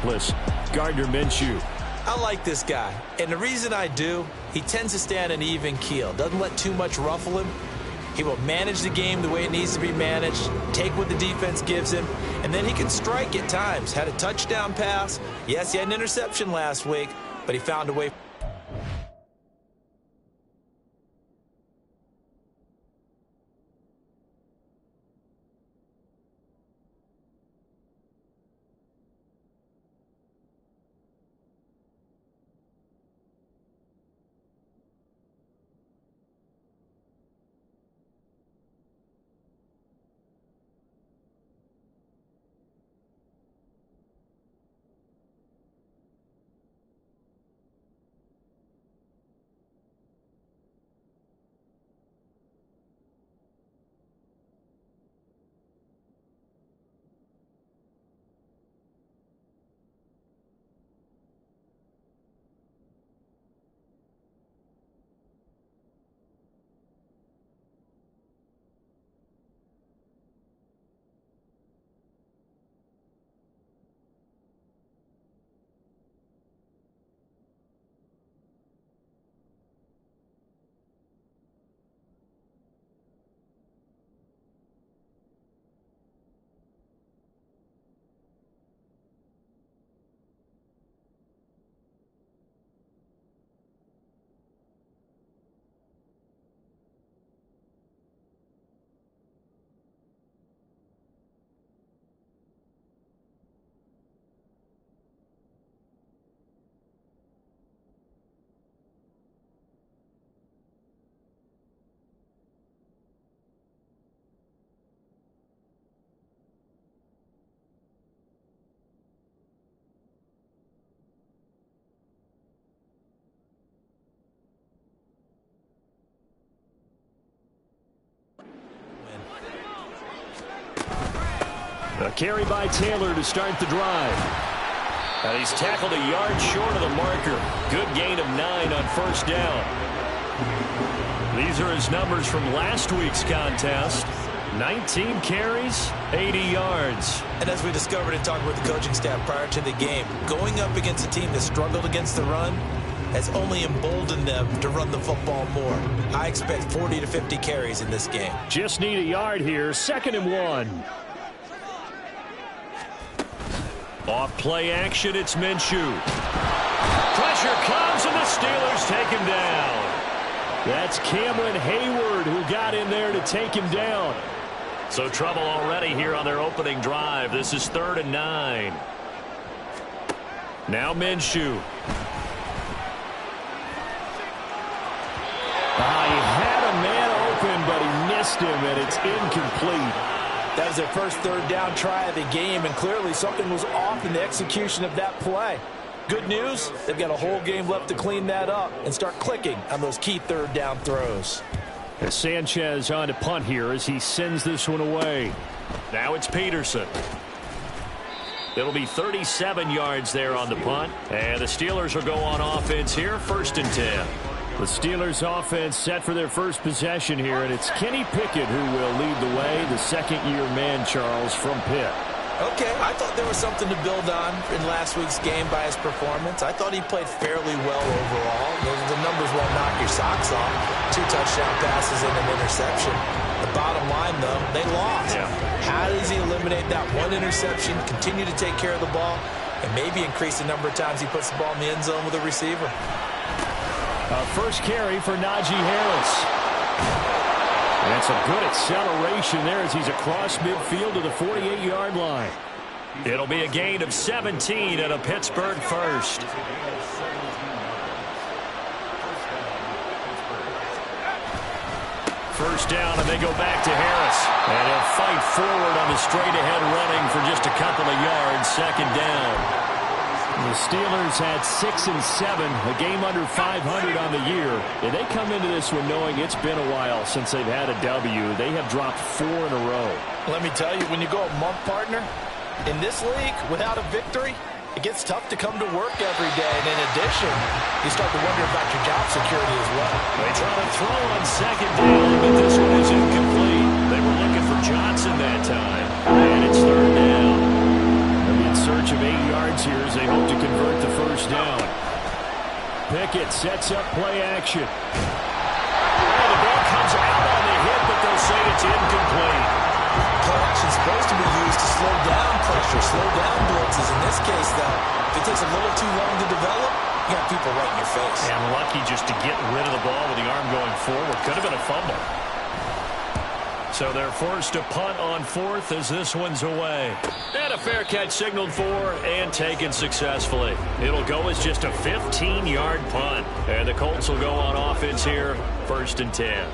Gardner Minshew. I like this guy, and the reason I do, he tends to stay on an even keel, doesn't let too much ruffle him. He will manage the game the way it needs to be managed, take what the defense gives him, and then he can strike at times. Had a touchdown pass. Yes, he had an interception last week, but he found a way. A carry by Taylor to start the drive. And he's tackled a yard short of the marker. Good gain of 9 on first down. These are his numbers from last week's contest. 19 carries, 80 yards. And as we discovered in talking with the coaching staff prior to the game, going up against a team that struggled against the run has only emboldened them to run the football more. I expect 40 to 50 carries in this game. Just need a yard here. 2nd and 1. Off play action, it's Minshew. Pressure comes, and the Steelers take him down. That's Cameron Hayward who got in there to take him down. So trouble already here on their opening drive. This is 3rd and 9. Now Minshew. He had a man open, but he missed him, and it's incomplete. That was their first 3rd down try of the game, and clearly something was off in the execution of that play. Good news, they've got a whole game left to clean that up and start clicking on those key 3rd down throws. As Sanchez on to punt here as he sends this one away. Now it's Peterson. It'll be 37 yards there on the punt, and the Steelers will go on offense here, 1st and 10. The Steelers offense set for their first possession here, and it's Kenny Pickett who will lead the way, the second-year man, Charles, from Pitt. Okay, I thought there was something to build on in last week's game by his performance. I thought he played fairly well overall. The numbers won't knock your socks off. 2 touchdown passes and an interception. The bottom line, though, they lost. Yeah. How does he eliminate that one interception, continue to take care of the ball, and maybe increase the number of times he puts the ball in the end zone with a receiver? First carry for Najee Harris. And some good acceleration there as he's across midfield to the 48-yard line. It'll be a gain of 17 and a Pittsburgh first. First down, and they go back to Harris. And he'll fight forward on the straight-ahead running for just a couple of yards. 2nd down. The Steelers had 6 and 7, a game under 500 on the year. And they come into this one knowing it's been a while since they've had a W. They have dropped 4 in a row. Let me tell you, when you go a month, partner, in this league, without a victory, it gets tough to come to work every day. And in addition, you start to wonder about your job security as well. They try to throw on 2nd down, but this one is incomplete. They were looking for Johnson that time. And it's 3rd down. In search of of 8 yards here as they hope to convert the first down. Pickett sets up play action. Oh, the ball comes out on the hit, but they'll say it's incomplete. Play action is supposed to be used to slow down pressure, slow down blitzes. In this case, though, if it takes a little too long to develop, you got people right in your face. And lucky just to get rid of the ball with the arm going forward. Could have been a fumble. So they're forced to punt on 4th as this one's away. And a fair catch signaled for and taken successfully. It'll go as just a 15-yard punt. And the Colts will go on offense here, 1st and 10.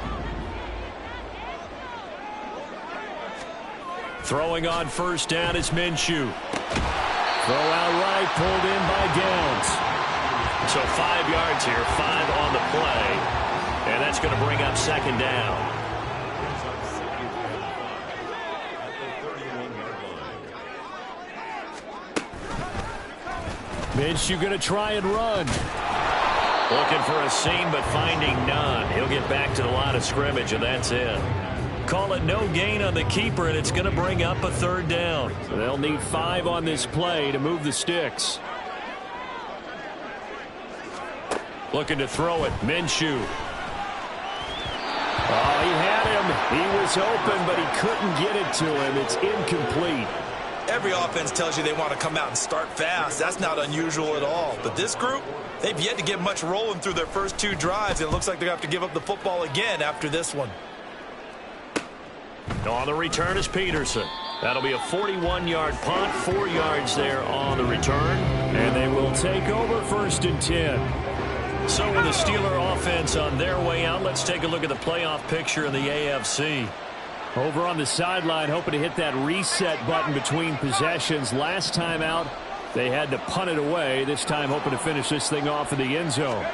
Throwing on 1st down is Minshew. Throw out right, pulled in by Downs. So 5 yards here, 5 on the play. And that's going to bring up 2nd down. Minshew going to try and run. Looking for a seam, but finding none. He'll get back to the line of scrimmage, and that's it. Call it no gain on the keeper, and it's going to bring up a 3rd down. So they'll need 5 on this play to move the sticks. Looking to throw it. Minshew. Oh, he had him. He was open, but he couldn't get it to him. It's incomplete. Every offense tells you they want to come out and start fast. That's not unusual at all. But this group, they've yet to get much rolling through their first 2 drives. It looks like they're going to have to give up the football again after this one. On the return is Peterson. That'll be a 41-yard punt, 4 yards there on the return. And they will take over 1st and 10. So with the Steeler offense on their way out, let's take a look at the playoff picture in the AFC. Over on the sideline, hoping to hit that reset button between possessions. Last time out, they had to punt it away. This time, hoping to finish this thing off in the end zone.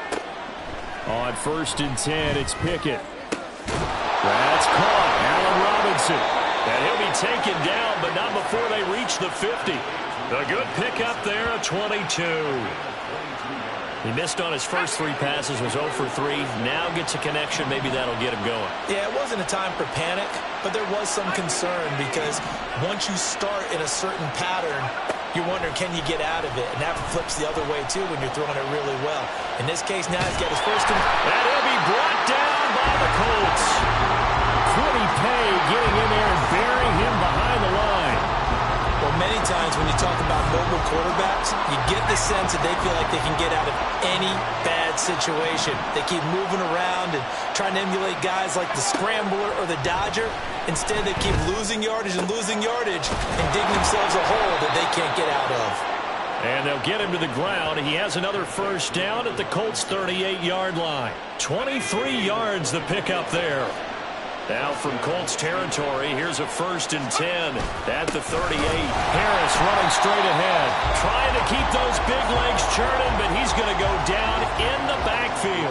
On 1st and 10, it's Pickett. That's caught. Allen Robinson. And he'll be taken down, but not before they reach the 50. A good pickup there, a 22. He missed on his first 3 passes, was 0 for 3. Now gets a connection. Maybe that'll get him going. Yeah, it wasn't a time for panic, but there was some concern because once you start in a certain pattern, you're wondering, can you get out of it? And that flips the other way, too, when you're throwing it really well. In this case, now he's got his first... And he'll be brought down by the Colts. Kwity Paye getting in there and burying him behind the line. Well, many times when you talk about mobile quarterbacks, you get the sense that they feel like they can get out of any bad situation. They keep moving around and trying to emulate guys like the Scrambler or the Dodger. Instead, they keep losing yardage and digging themselves a hole that they can't get out of. And they'll get him to the ground. He has another 1st down at the Colts' 38-yard line. 23 yards the pickup there. Now from Colts territory, here's a 1st and 10 at the 38. Harris running straight ahead, trying to keep those big legs churning, but he's going to go down in the backfield.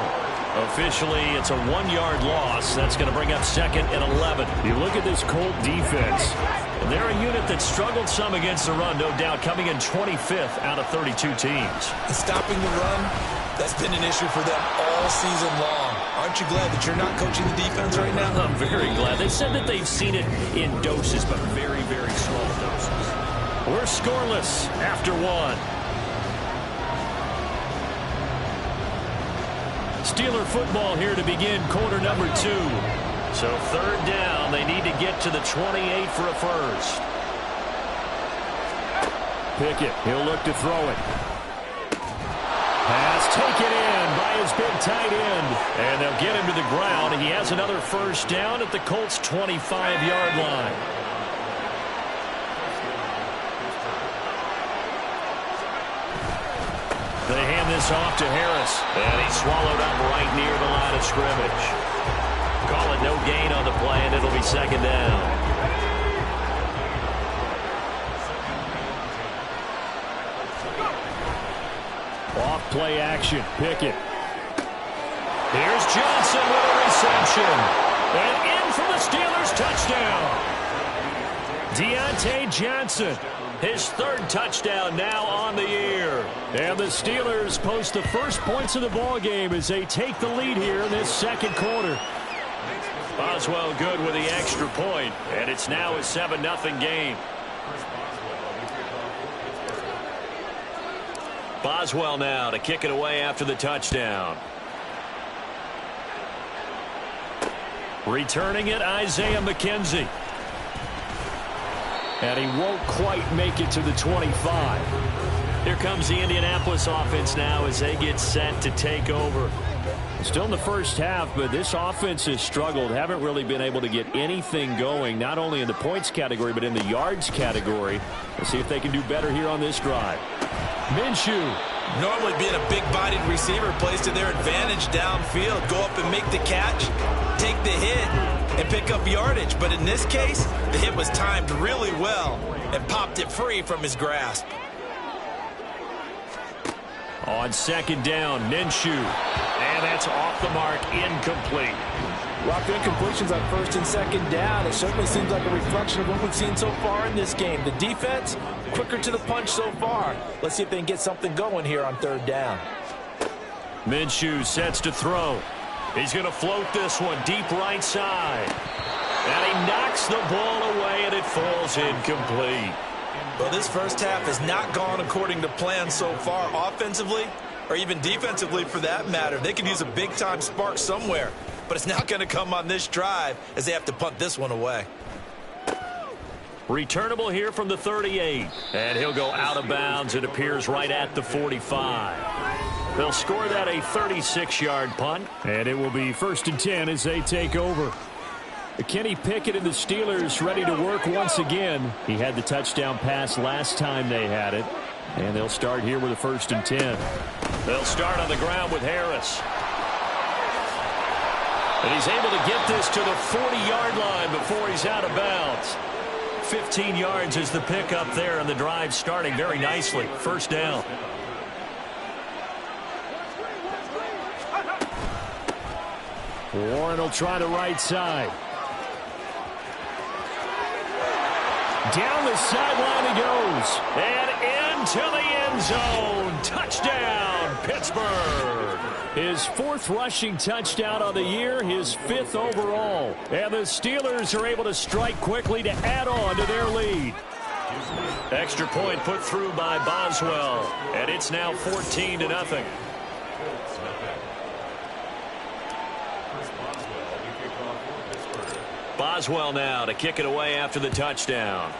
Officially, it's a 1-yard loss. That's going to bring up 2nd and 11. You look at this Colt defense, and they're a unit that struggled some against the run, no doubt, coming in 25th out of 32 teams. And stopping the run, that's been an issue for them all season long. Aren't you glad that you're not coaching the defense right now? I'm very glad. They said that they've seen it in doses, but very, very small doses. We're scoreless after 1. Steeler football here to begin quarter number 2. So 3rd down, they need to get to the 28 for a first. Pickett, he'll look to throw it. Pass taken in by his big tight end. And they'll get him to the ground. He has another 1st down at the Colts' 25-yard line. They hand this off to Harris. And he's swallowed up right near the line of scrimmage. Call it no gain on the play, and it'll be 2nd down. Off play action. Pickett. Here's Johnson with a reception. And in for the Steelers touchdown. Deontay Johnson. His 3rd touchdown now on the year. And the Steelers post the first points of the ball game as they take the lead here in this 2nd quarter. Boswell good with the extra point, and it's now a 7-0 game. Boswell now to kick it away after the touchdown. Returning it, Isaiah McKenzie. And he won't quite make it to the 25. Here comes the Indianapolis offense now as they get set to take over. Still in the first half, but this offense has struggled. Haven't really been able to get anything going, not only in the points category, but in the yards category. Let's see if they can do better here on this drive. Minshew. Normally being a big-bodied receiver plays to their advantage downfield. Go up and make the catch, take the hit, and pick up yardage. But in this case, the hit was timed really well and popped it free from his grasp. On second down, Minshew. And that's off the mark, incomplete. Rock, incompletions on first and second down. It certainly seems like a reflection of what we've seen so far in this game. The defense, quicker to the punch so far. Let's see if they can get something going here on third down. Minshew sets to throw. He's going to float this one deep right side. And he knocks the ball away, and it falls incomplete. Well, this first half has not gone according to plan so far offensively or even defensively for that matter. They could use a big-time spark somewhere, but it's not going to come on this drive as they have to punt this one away. Returnable here from the 38, and he'll go out of bounds. It appears right at the 45. They'll score that a 36-yard punt, and it will be 1st and 10 as they take over. Kenny Pickett and the Steelers ready to work once again. He had the touchdown pass last time they had it. And they'll start here with a 1st and 10. They'll start on the ground with Harris. And he's able to get this to the 40-yard line before he's out of bounds. 15 yards is the pickup there, and the drive starting very nicely. 1st down. Warren will try the right side. Down the sideline he goes. And into the end zone. Touchdown, Pittsburgh. His 4th rushing touchdown of the year, his 5th overall. And the Steelers are able to strike quickly to add on to their lead. Extra point put through by Boswell. And it's now 14-0. Boswell now to kick it away after the touchdown.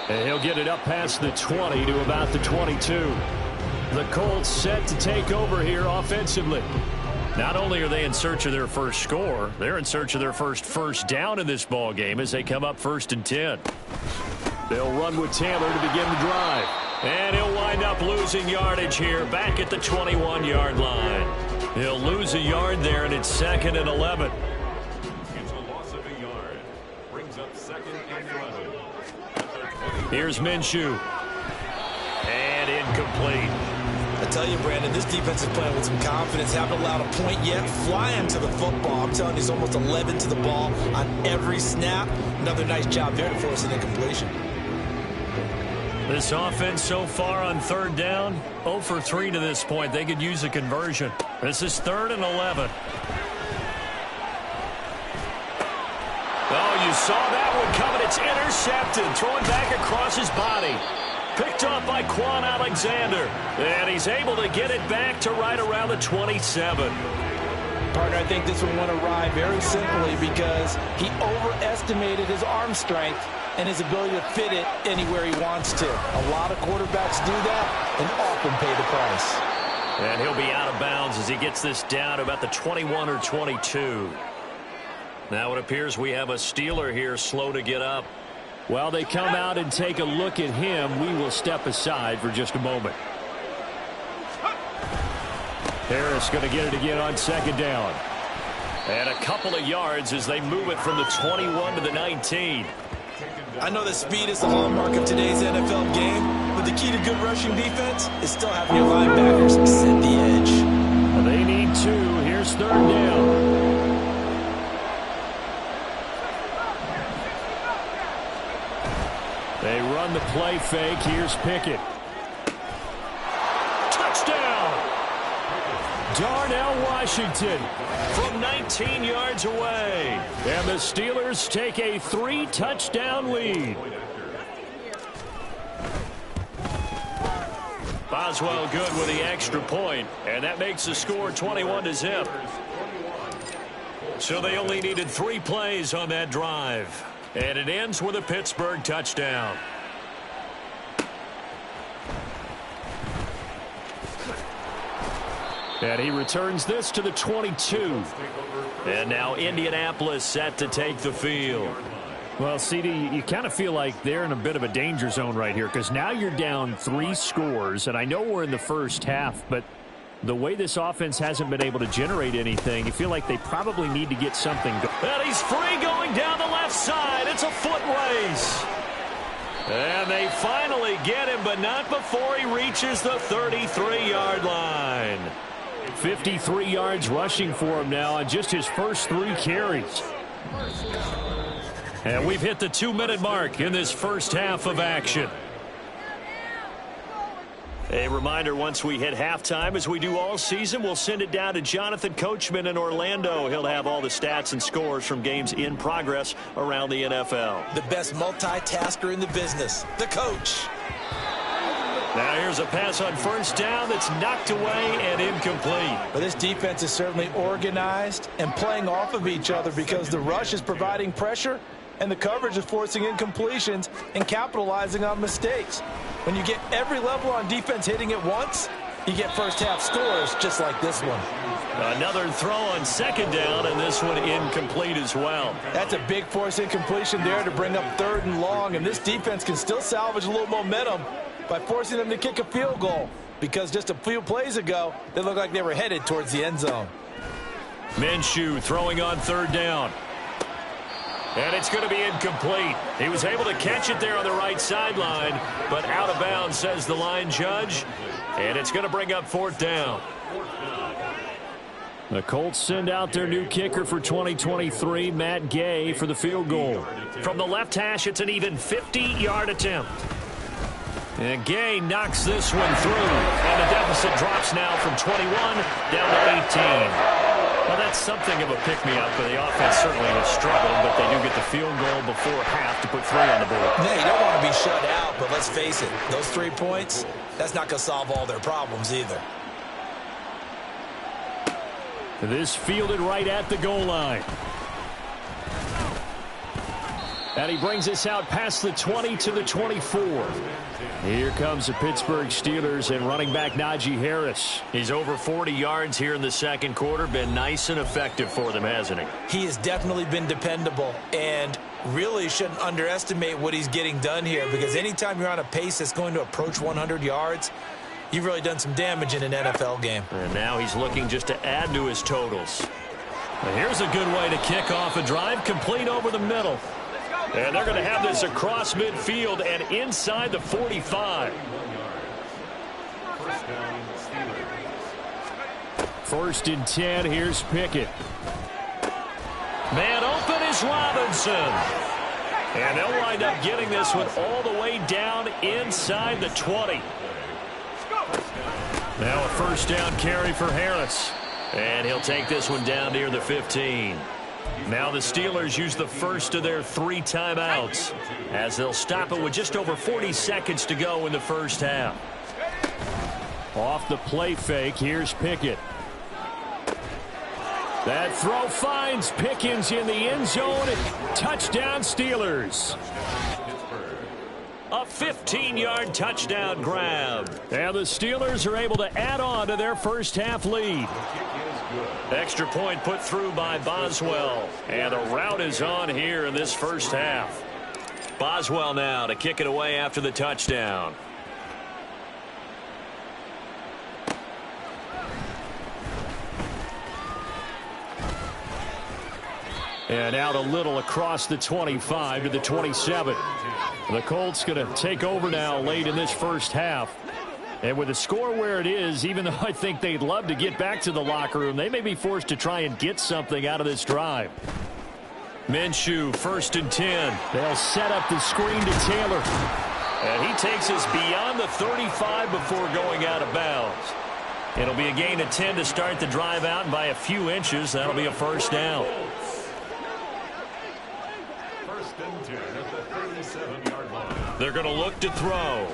And he'll get it up past the 20 to about the 22. The Colts set to take over here offensively. Not only are they in search of their first score, they're in search of their first down in this ball game as they come up 1st and 10. They'll run with Taylor to begin the drive. And he'll wind up losing yardage here back at the 21-yard line. He'll lose a yard there, and it's 2nd and 11. It's a loss of a yard. Brings up 2nd and 11. Here's Minshew. And incomplete. I tell you, Brandon, this defense is playing with some confidence. Haven't allowed a point yet. Flying to the football. I'm telling you, it's almost 11 to the ball on every snap. Another nice job there to force an incompletion. This offense so far on 3rd down, 0 for 3 to this point. They could use a conversion. This is 3rd and 11. Oh, you saw that one coming. It's intercepted. Throwing back across his body. Picked off by Quan Alexander. And he's able to get it back to right around the 27. Partner, I think this one went awry very simply because he overestimated his arm strength and his ability to fit it anywhere he wants to. A lot of quarterbacks do that and often pay the price. And he'll be out of bounds as he gets this down to about the 21 or 22. Now it appears we have a Steeler here slow to get up. While they come out and take a look at him, we will step aside for just a moment. Harris going to get it again on 2nd down. And a couple of yards as they move it from the 21 to the 19. I know that speed is the hallmark of today's NFL game, but the key to good rushing defense is still having your linebackers set the edge. They need 2. Here's 3rd down. They run the play fake. Here's Pickett. Touchdown! Darnell Washington from 19 yards away. And the Steelers take a 3-touchdown lead. Boswell good with the extra point, and that makes the score 21-0. So they only needed 3 plays on that drive. And it ends with a Pittsburgh touchdown. And he returns this to the 22. And now Indianapolis set to take the field. Well, CD, you kind of feel like they're in a bit of a danger zone right here because now you're down 3 scores. And I know we're in the first half, but the way this offense hasn't been able to generate anything, you feel like they probably need to get something going. And he's free going down the left side. It's a foot race. And they finally get him, but not before he reaches the 33-yard line. 53 yards rushing for him now on just his first 3 carries. And we've hit the 2-minute mark in this first half of action. A reminder, once we hit halftime, as we do all season, we'll send it down to Jonathan Coachman in Orlando. He'll have all the stats and scores from games in progress around the NFL. The best multitasker in the business, the coach. Now here's a pass on first down that's knocked away and incomplete. But this defense is certainly organized and playing off of each other because the rush is providing pressure and the coverage is forcing incompletions and capitalizing on mistakes. When you get every level on defense hitting it once, you get first half scores just like this one. Another throw on second down, and this one incomplete as well. That's a big force incompletion there to bring up 3rd and long, and this defense can still salvage a little momentum by forcing them to kick a field goal, because just a few plays ago, they looked like they were headed towards the end zone. Minshew throwing on 3rd down. And it's going to be incomplete. He was able to catch it there on the right sideline, but out of bounds, says the line judge. And it's going to bring up 4th down. The Colts send out their new kicker for 2023, Matt Gay, for the field goal. From the left hash, it's an even 50-yard attempt. And Gay knocks this one through. And the deficit drops now from 21 down to 18. Well, that's something of a pick-me-up, but the offense certainly has struggled, but they do get the field goal before half to put 3 on the board. No, you don't want to be shut out, but let's face it, those 3 points, that's not going to solve all their problems either. This fielded right at the goal line. And he brings us out past the 20 to the 24. Here comes the Pittsburgh Steelers and running back Najee Harris. He's over 40 yards here in the second quarter. Been nice and effective for them, hasn't he? He has definitely been dependable and really shouldn't underestimate what he's getting done here, because anytime you're on a pace that's going to approach 100 yards, you've really done some damage in an NFL game. And now he's looking just to add to his totals. And here's a good way to kick off a drive, complete over the middle. And they're going to have this across midfield and inside the 45. First and 10, here's Pickett. Man open is Robinson. And they'll wind up getting this one all the way down inside the 20. Now a first down carry for Harris. And he'll take this one down near the 15. Now the Steelers use the first of their 3 timeouts as they'll stop it with just over 40 seconds to go in the first half. Off the play fake, here's Pickett. That throw finds Pickens in the end zone. Touchdown Steelers. A 15-yard touchdown grab. And the Steelers are able to add on to their first half lead. Extra point put through by Boswell. And the route is on here in this first half. Boswell now to kick it away after the touchdown. And out a little across the 25 to the 27. The Colts going to take over now late in this first half. And with the score where it is, even though I think they'd love to get back to the locker room, they may be forced to try and get something out of this drive. Minshew, first and 10. They'll set up the screen to Taylor. And he takes us beyond the 35 before going out of bounds. It'll be a gain of 10 to start the drive out, and by a few inches, that'll be a first down. First and 10 at the 37-yard line. They're going to look to throw.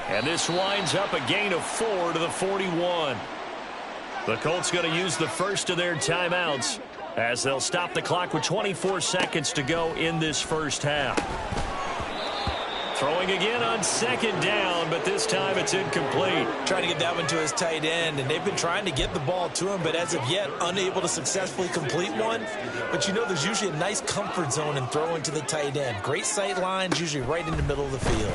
And this winds up a gain of 4 to the 41. The Colts going to use the first of their timeouts as they'll stop the clock with 24 seconds to go in this first half. Throwing again on second down, but this time it's incomplete. Trying to get that one to his tight end, and they've been trying to get the ball to him, but as of yet, unable to successfully complete one. But you know there's usually a nice comfort zone in throwing to the tight end. Great sight lines, usually right in the middle of the field.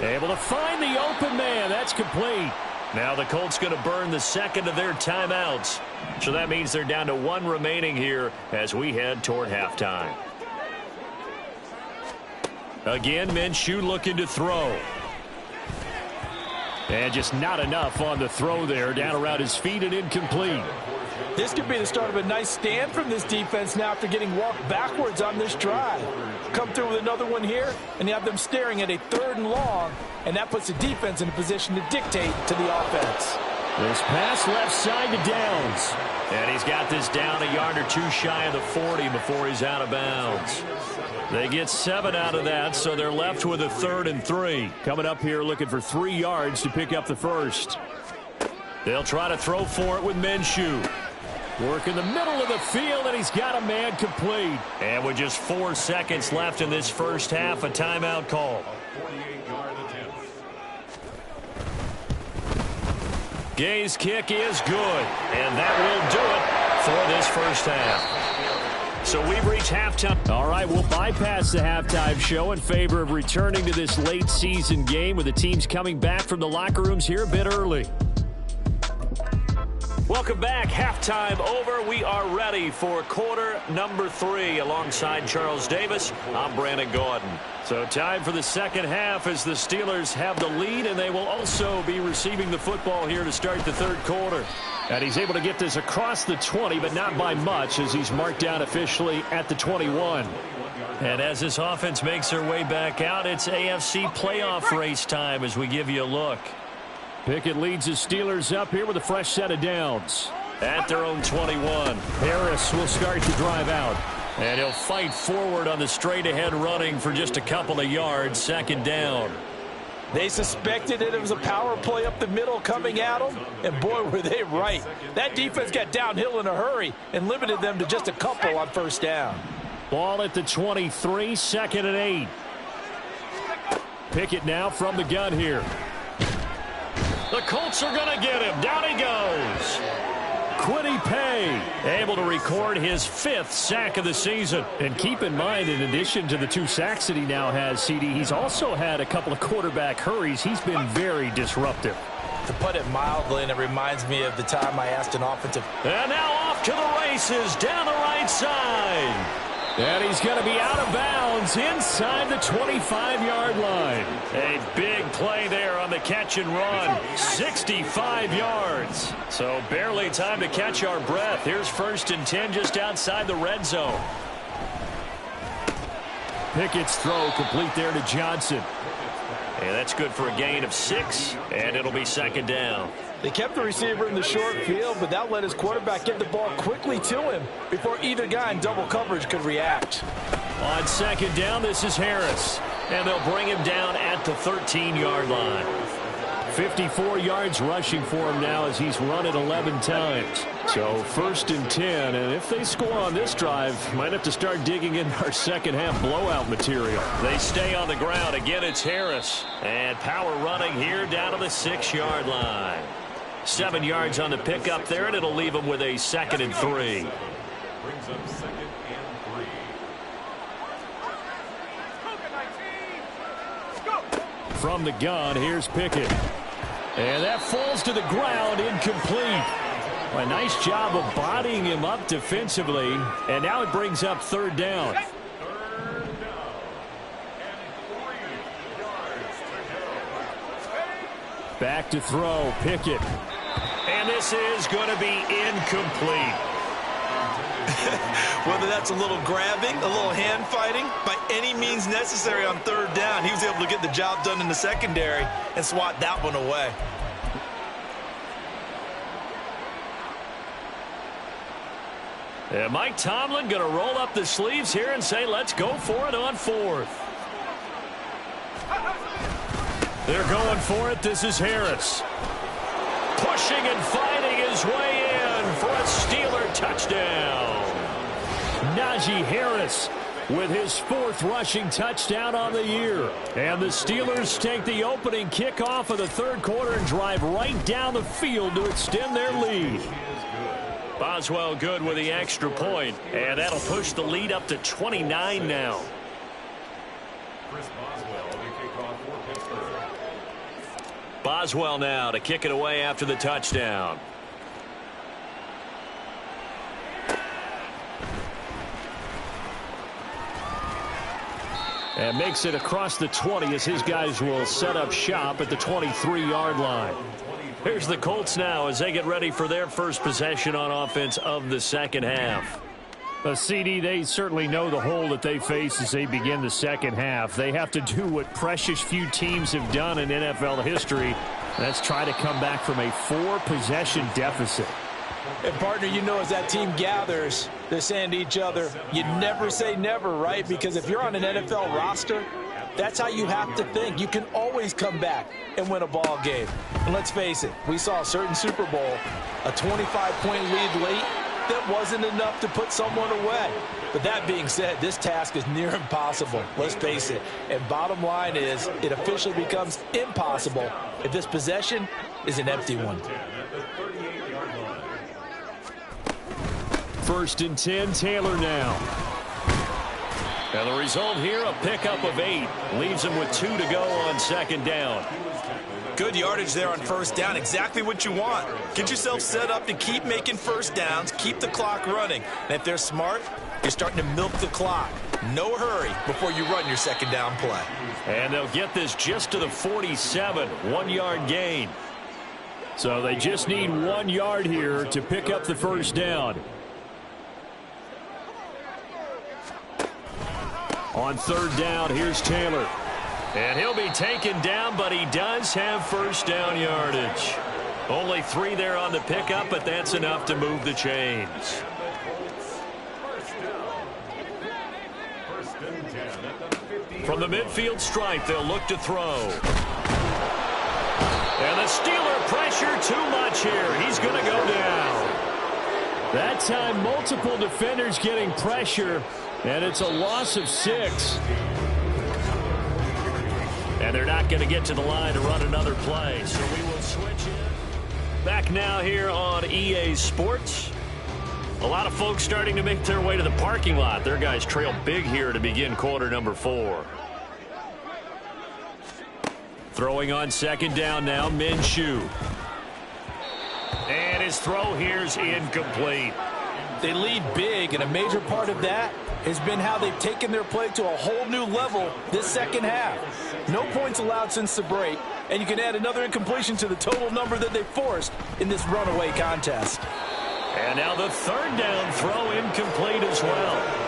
Able to find the open man. That's complete. Now the Colts going to burn the second of their timeouts. So that means they're down to 1 remaining here as we head toward halftime. Again, Minshew looking to throw. And just not enough on the throw there. Down around his feet and incomplete. This could be the start of a nice stand from this defense now after getting walked backwards on this drive. Come through with another one here, and you have them staring at a 3rd and long, and that puts the defense in a position to dictate to the offense. This pass left side to Downs. And he's got this down a yard or 2 shy of the 40 before he's out of bounds. They get 7 out of that, so they're left with a 3rd and 3. Coming up here looking for 3 yards to pick up the first. They'll try to throw for it with Minshew. Work in the middle of the field, and he's got a man complete. And with just 4 seconds left in this first half, a timeout call. 48-yard attempt. Gay's kick is good, and that will do it for this first half. So we've reached halftime. All right, we'll bypass the halftime show in favor of returning to this late season game with the teams coming back from the locker rooms here a bit early. Welcome back. Halftime over. We are ready for quarter number 3 alongside Charles Davis. I'm Brandon Gordon. So time for the second half as the Steelers have the lead, and they will also be receiving the football here to start the third quarter. And he's able to get this across the 20, but not by much as he's marked down officially at the 21. And as this offense makes their way back out, it's AFC playoff race time as we give you a look. Pickett leads his Steelers up here with a fresh set of downs. At their own 21. Harris will start to drive out. And he'll fight forward on the straight-ahead running for just a couple of yards. Second down. They suspected it was a power play up the middle coming at them, and boy, were they right. That defense got downhill in a hurry and limited them to just a couple on first down. Ball at the 23, 2nd and 8. Pickett now from the gun here. The Colts are going to get him. Down he goes. Kwity Paye able to record his 5th sack of the season. And keep in mind, in addition to the 2 sacks that he now has, CD, he's also had a couple of quarterback hurries. He's been very disruptive. To put it mildly, and it reminds me of the time I asked an offensive. And now off to the races down the right side. And he's going to be out of bounds inside the 25-yard line. A big play there on the catch and run. 65 yards. So barely time to catch our breath. Here's 1st and 10 just outside the red zone. Pickett's throw complete there to Johnson. And that's good for a gain of 6, and it'll be 2nd down. They kept the receiver in the short field, but that let his quarterback get the ball quickly to him before either guy in double coverage could react. On 2nd down, this is Harris. And they'll bring him down at the 13-yard line. 54 yards rushing for him now as he's run it 11 times. So 1st and 10, and if they score on this drive, might have to start digging in our second half blowout material. They stay on the ground. Again, it's Harris. And power running here down to the 6-yard line. 7 yards on the pickup there, and it'll leave him with a 2nd and 3. Brings up 2nd and 3. From the gun, here's Pickett. And that falls to the ground, incomplete. A nice job of bodying him up defensively. And now it brings up 3rd down. 3rd down. And 3 yards to go. Back to throw, Pickett. And this is going to be incomplete. Whether that's a little grabbing, a little hand fighting, by any means necessary on 3rd down, he was able to get the job done in the secondary and swat that one away. And Mike Tomlin going to roll up the sleeves here and say, let's go for it on 4th. They're going for it. This is Harris. Pushing and fighting his way in for a Steeler touchdown. Najee Harris with his 4th rushing touchdown on the year. And the Steelers take the opening kickoff of the 3rd quarter and drive right down the field to extend their lead. Boswell good with the extra point, and that'll push the lead up to 29 now. Chris Boswell to kick off for Pittsburgh. Boswell now to kick it away after the touchdown. And makes it across the 20 as his guys will set up shop at the 23-yard line. Here's the Colts now as they get ready for their first possession on offense of the 2nd half. CD, they certainly know the hole that they face as they begin the 2nd half. They have to do what precious few teams have done in NFL history. That's try to come back from a 4-possession deficit. And, partner, you know, as that team gathers, they're saying to each other, you never say never, right? Because if you're on an NFL roster, that's how you have to think. You can always come back and win a ball game. And let's face it, we saw a certain Super Bowl, a 25-point lead late, that wasn't enough to put someone away. But that being said, this task is near impossible. Let's face it. And bottom line is, it officially becomes impossible if this possession is an empty one. 1st and 10, Taylor now. And the result here, a pickup of 8. Leaves him with 2 to go on 2nd down. Good yardage there on 1st down. Exactly what you want. Get yourself set up to keep making 1st downs, keep the clock running. And if they're smart, you're starting to milk the clock. No hurry before you run your 2nd down play. And they'll get this just to the 47, 1-yard gain. So they just need 1 yard here to pick up the 1st down. On 3rd down, here's Taylor. And he'll be taken down, but he does have 1st down yardage. Only 3 there on the pickup, but that's enough to move the chains. From the midfield stripe, they'll look to throw. And the Steeler pressure too much here. He's going to go down. That time, multiple defenders getting pressure, and it's a loss of 6. And they're not going to get to the line to run another play. So we will switch in. Back now here on EA Sports. A lot of folks starting to make their way to the parking lot. Their guys trail big here to begin quarter number 4. Throwing on 2nd down now, Minshew. And his throw here's incomplete. They lead big, and a major part of that has been how they've taken their play to a whole new level this 2nd half. No points allowed since the break, and you can add another incompletion to the total number that they forced in this runaway contest. And now the 3rd down throw incomplete as well.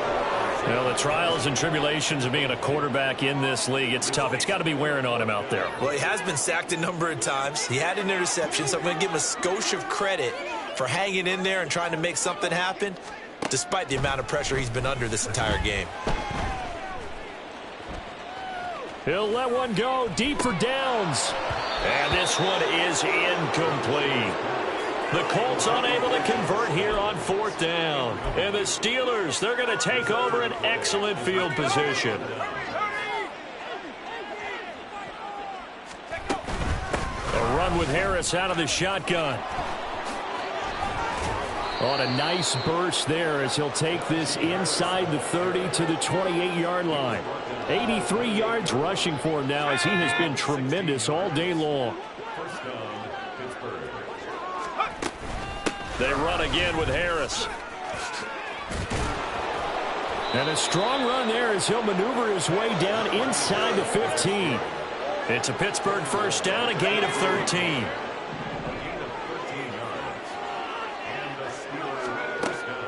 Well, the trials and tribulations of being a quarterback in this league, it's tough. It's got to be wearing on him out there. Well, he has been sacked a number of times. He had an interception, so I'm going to give him a skosh of credit for hanging in there and trying to make something happen, despite the amount of pressure he's been under this entire game. He'll let one go deep for downs. And this one is incomplete. The Colts unable to convert here on 4th down. And the Steelers, they're going to take over an excellent field position. A run with Harris out of the shotgun. On a nice burst there as he'll take this inside the 30 to the 28-yard line. 83 yards rushing for him now as he has been tremendous all day long. They run again with Harris. And a strong run there as he'll maneuver his way down inside the 15. It's a Pittsburgh 1st down, a gain of 13.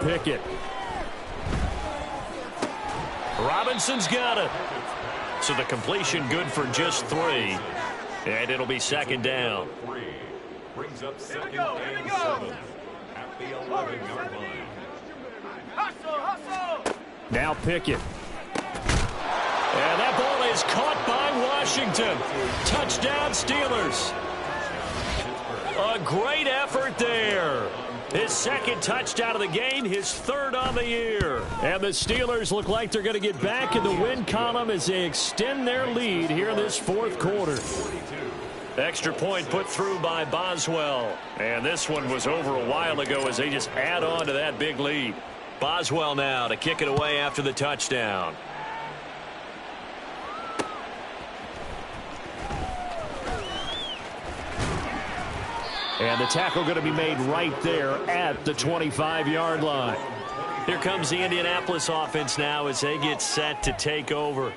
Pickett. Robinson's got it. So the completion good for just 3. And it'll be 2nd down. Brings up 2nd and 7 at the 11-yard line. Now Pickett. And that ball is caught by Washington. Touchdown, Steelers. A great effort there. His second touchdown of the game, his third on the year. And the Steelers look like they're going to get back in the win column as they extend their lead here in this fourth quarter. Extra point put through by Boswell. And this one was over a while ago as they just add on to that big lead. Boswell now to kick it away after the touchdown. And the tackle going to be made right there at the 25-yard line. Here comes the Indianapolis offense now as they get set to take over.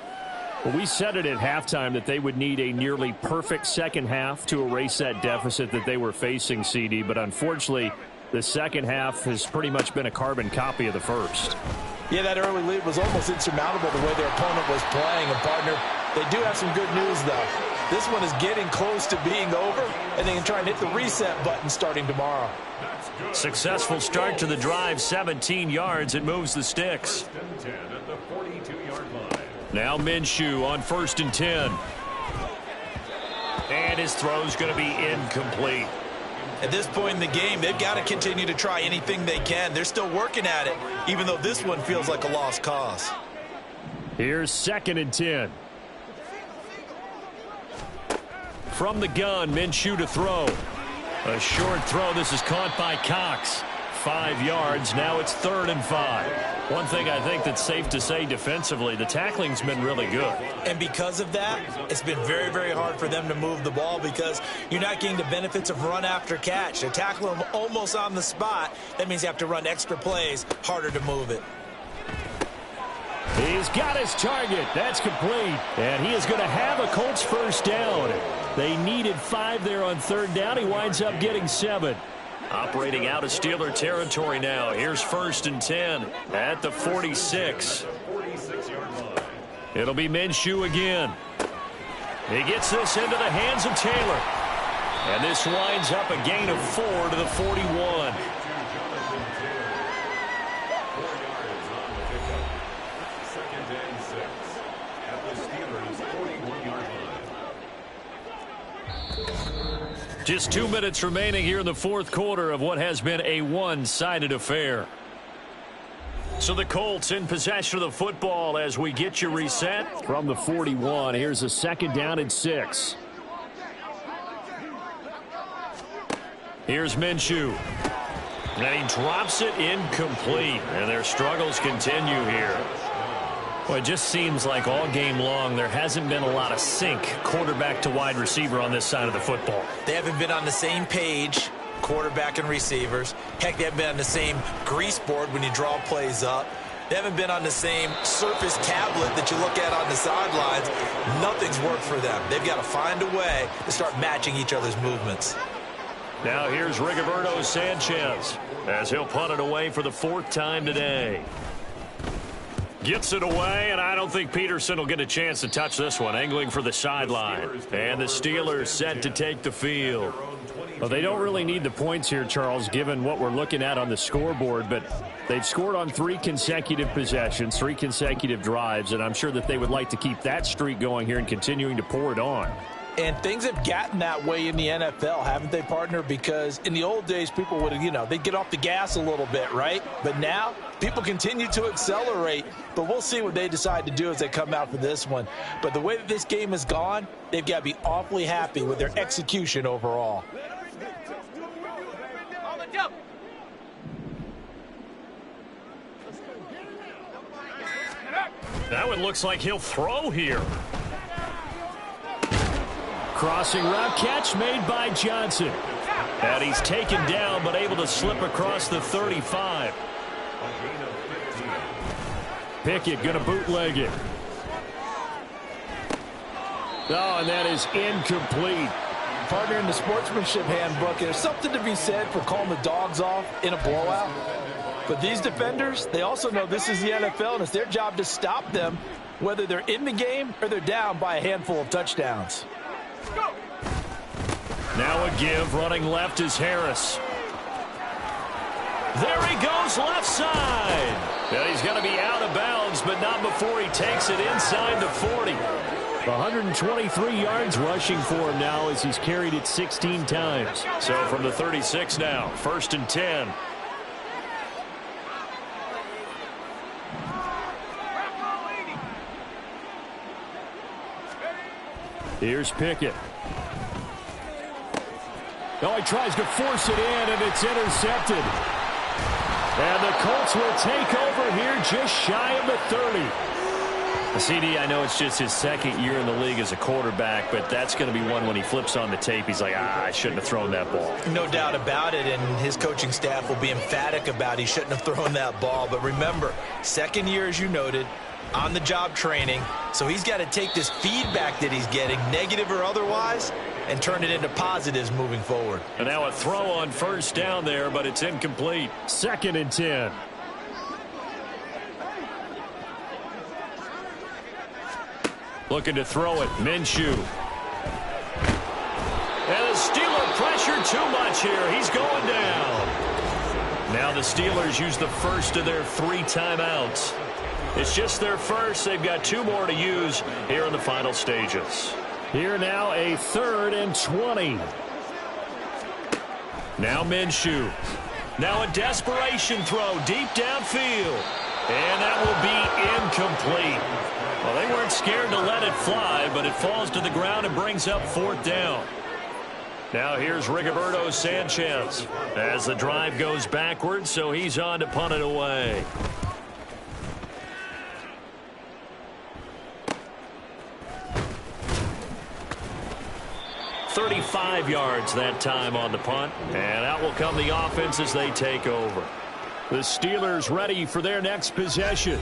Well, we said it at halftime that they would need a nearly perfect second half to erase that deficit that they were facing, CD. But unfortunately, the second half has pretty much been a carbon copy of the first. Yeah, that early lead was almost insurmountable the way their opponent was playing. And, partner, they do have some good news, though. This one is getting close to being over, and they can try and hit the reset button starting tomorrow. Successful start to the drive, 17 yards. It moves the sticks. Now Minshew on 1st and 10. And his throw's going to be incomplete. At this point in the game, they've got to continue to try anything they can. They're still working at it, even though this one feels like a lost cause. Here's 2nd and 10. From the gun, Minshew to throw. A short throw. This is caught by Cox. 5 yards. Now it's 3rd and 5. One thing I think that's safe to say defensively, the tackling's been really good. And because of that, it's been very, very hard for them to move the ball because you're not getting the benefits of run after catch. They tackle them almost on the spot. That means you have to run extra plays, harder to move it. He's got his target. That's complete. And he is going to have a Colts first down. They needed 5 there on 3rd down. He winds up getting 7. Operating out of Steeler territory now. Here's 1st and 10 at the 46. It'll be Minshew again. He gets this into the hands of Taylor. And this winds up a gain of 4 to the 41. Just 2 minutes remaining here in the fourth quarter of what has been a one-sided affair. So the Colts in possession of the football as we get you reset. From the 41, here's a 2nd down and 6. Here's Minshew. And he drops it incomplete. And their struggles continue here. Well, it just seems like all game long there hasn't been a lot of sync quarterback to wide receiver on this side of the football. They haven't been on the same page, quarterback and receivers. Heck, they haven't been on the same grease board when you draw plays up. They haven't been on the same surface tablet that you look at on the sidelines. Nothing's worked for them. They've got to find a way to start matching each other's movements. Now here's Rigoberto Sanchez as he'll punt it away for the 4th time today. Gets it away, and I don't think Peterson will get a chance to touch this one. Angling for the sideline. And the Steelers set to take the field. Well, they don't really need the points here, Charles, given what we're looking at on the scoreboard. But they've scored on 3 consecutive possessions, 3 consecutive drives. And I'm sure that they would like to keep that streak going here and continuing to pour it on. And things have gotten that way in the NFL, haven't they, partner? Because in the old days, people would, they'd get off the gas a little bit, right? But now, people continue to accelerate. But we'll see what they decide to do as they come out for this one. But the way that this game has gone, they've got to be awfully happy with their execution overall. That one looks like he'll throw here. Crossing route catch made by Johnson. And he's taken down but able to slip across the 35. Pickett going to bootleg it. Oh, and that is incomplete. Partner, in the sportsmanship handbook, there's something to be said for calling the dogs off in a blowout. But these defenders, they also know this is the NFL, and it's their job to stop them, whether they're in the game or they're down by a handful of touchdowns. Now a give, running left is Harris. There he goes left side. And he's going to be out of bounds, but not before he takes it inside the 40. 123 yards rushing for him now as he's carried it 16 times. So from the 36 now, 1st and 10. Here's Pickett. Oh, he tries to force it in, and it's intercepted. And the Colts will take over here just shy of the 30. CD, I know it's just his 2nd year in the league as a quarterback, but that's going to be one when he flips on the tape. He's like, I shouldn't have thrown that ball. No doubt about it, and his coaching staff will be emphatic about he shouldn't have thrown that ball. But remember, 2nd year, as you noted, on-the-job training, so he's got to take this feedback that he's getting, negative or otherwise, and turn it into positives moving forward. And now a throw on 1st down there, but it's incomplete. 2nd and 10. Looking to throw it, Minshew. And the Steeler pressure too much here. He's going down. Now the Steelers use the first of their 3 timeouts. It's just their first. They've got 2 more to use here in the final stages. Here now a 3rd and 20. Now Minshew. Now a desperation throw deep downfield. And that will be incomplete. Well, they weren't scared to let it fly, but it falls to the ground and brings up 4th down. Now here's Rigoberto Sanchez as the drive goes backwards, so he's on to punt it away. $35 yards that time on the punt, and out will come the offense as they take over. The Steelers ready for their next possession.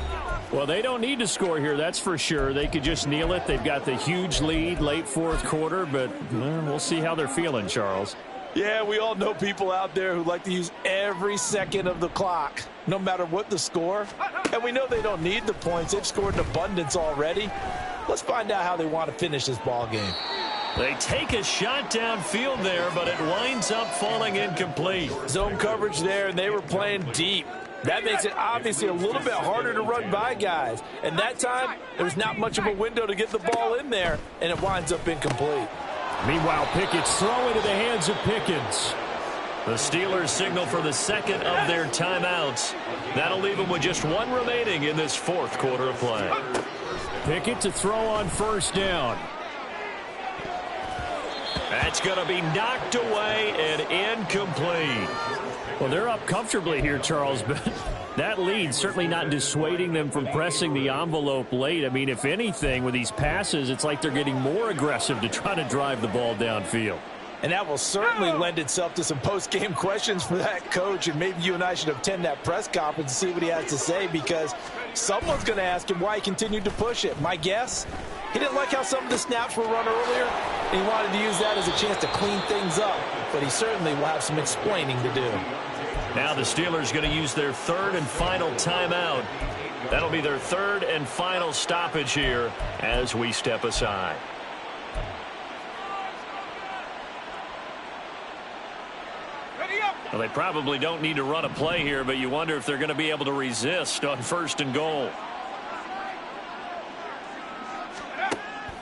Well, they don't need to score here, that's for sure. They could just kneel it. They've got the huge lead late 4th quarter, but we'll see how they're feeling, Charles. Yeah, we all know people out there who like to use every second of the clock, no matter what the score. And we know they don't need the points. They've scored in abundance already. Let's find out how they want to finish this ball game. They take a shot downfield there, but it winds up falling incomplete. Zone coverage there, and they were playing deep. That makes it obviously a little bit harder to run by guys. And that time, there was not much of a window to get the ball in there, and it winds up incomplete. Meanwhile, Pickett's throw into the hands of Pickens. The Steelers signal for the 2nd of their timeouts. That'll leave them with just 1 remaining in this 4th quarter of play. Pickett to throw on 1st down. That's going to be knocked away and incomplete. Well, they're up comfortably here, Charles, but that lead certainly not dissuading them from pressing the envelope late. I mean, if anything, with these passes, it's like they're getting more aggressive to try to drive the ball downfield. And that will certainly lend itself to some post-game questions for that coach, and maybe you and I should attend that press conference and see what he has to say, because someone's going to ask him why he continued to push it. My guess, he didn't like how some of the snaps were run earlier, and he wanted to use that as a chance to clean things up, but he certainly will have some explaining to do. Now the Steelers going to use their 3rd and final timeout. That'll be their 3rd and final stoppage here as we step aside. Well, they probably don't need to run a play here, but you wonder if they're going to be able to resist on 1st and goal.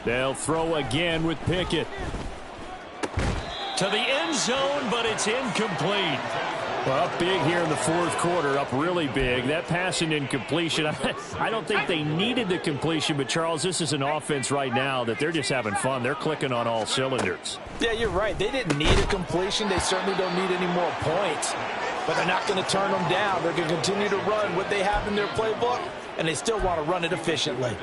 They'll throw again with Pickett. To the end zone, but it's incomplete. Well, up big here in the 4th quarter, up really big. That pass and incompletion, I don't think they needed the completion, but, Charles, this is an offense right now that they're just having fun. They're clicking on all cylinders. Yeah, you're right. They didn't need a completion. They certainly don't need any more points, but they're not going to turn them down. They're going to continue to run what they have in their playbook, and they still want to run it efficiently.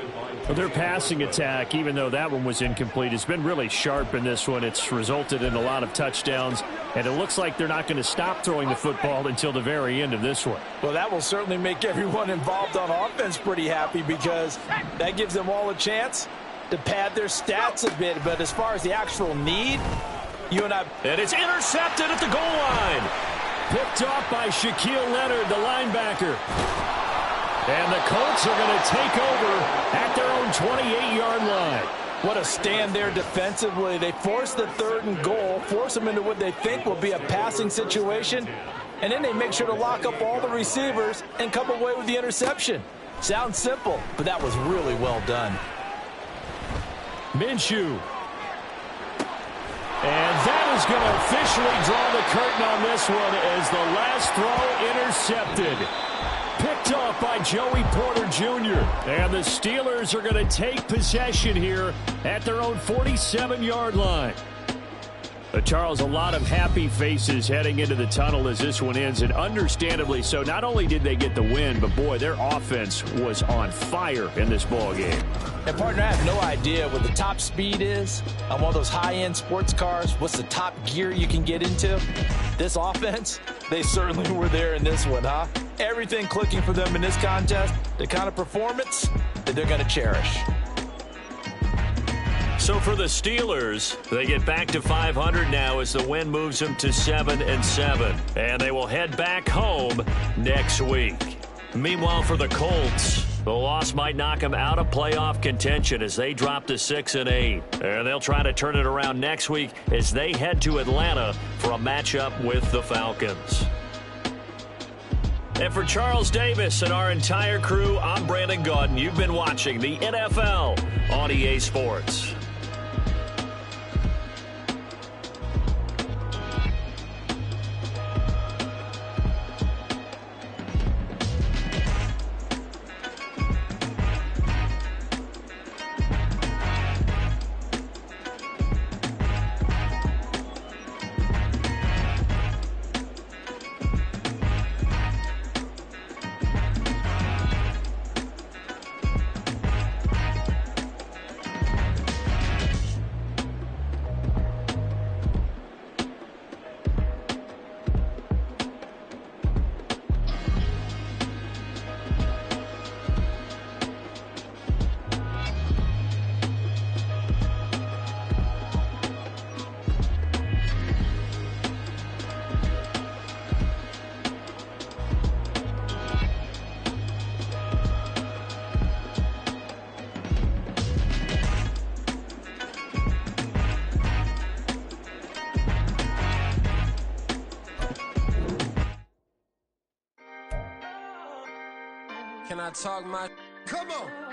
Well, their passing attack, even though that one was incomplete, has been really sharp in this one. It's resulted in a lot of touchdowns, and it looks like they're not going to stop throwing the football until the very end of this one. Well, that will certainly make everyone involved on offense pretty happy, because that gives them all a chance to pad their stats a bit. But as far as the actual need, you and I... And it's intercepted at the goal line. Picked off by Shaquille Leonard, the linebacker. And the Colts are going to take over at their own 28-yard line. What a stand there defensively. They force the 3rd and goal, force them into what they think will be a passing situation, and then they make sure to lock up all the receivers and come away with the interception. Sounds simple, but that was really well done. Minshew. And that is going to officially draw the curtain on this one as the last throw intercepted. Picked off by Joey Porter Jr. And the Steelers are going to take possession here at their own 47-yard line. Charles, a lot of happy faces heading into the tunnel as this one ends, and understandably so. Not only did they get the win, but boy, their offense was on fire in this ball game. And partner, I have no idea what the top speed is on one of those high-end sports cars. What's the top gear you can get into? This offense, they certainly were there in this one, huh? Everything clicking for them in this contest, the kind of performance that they're going to cherish. So for the Steelers, they get back to 500 now as the win moves them to 7-7. And they will head back home next week. Meanwhile, for the Colts, the loss might knock them out of playoff contention as they drop to 6-8. And they'll try to turn it around next week as they head to Atlanta for a matchup with the Falcons. And for Charles Davis and our entire crew, I'm Brandon Gaudin. You've been watching the NFL on EA Sports. Can I talk my... Come on!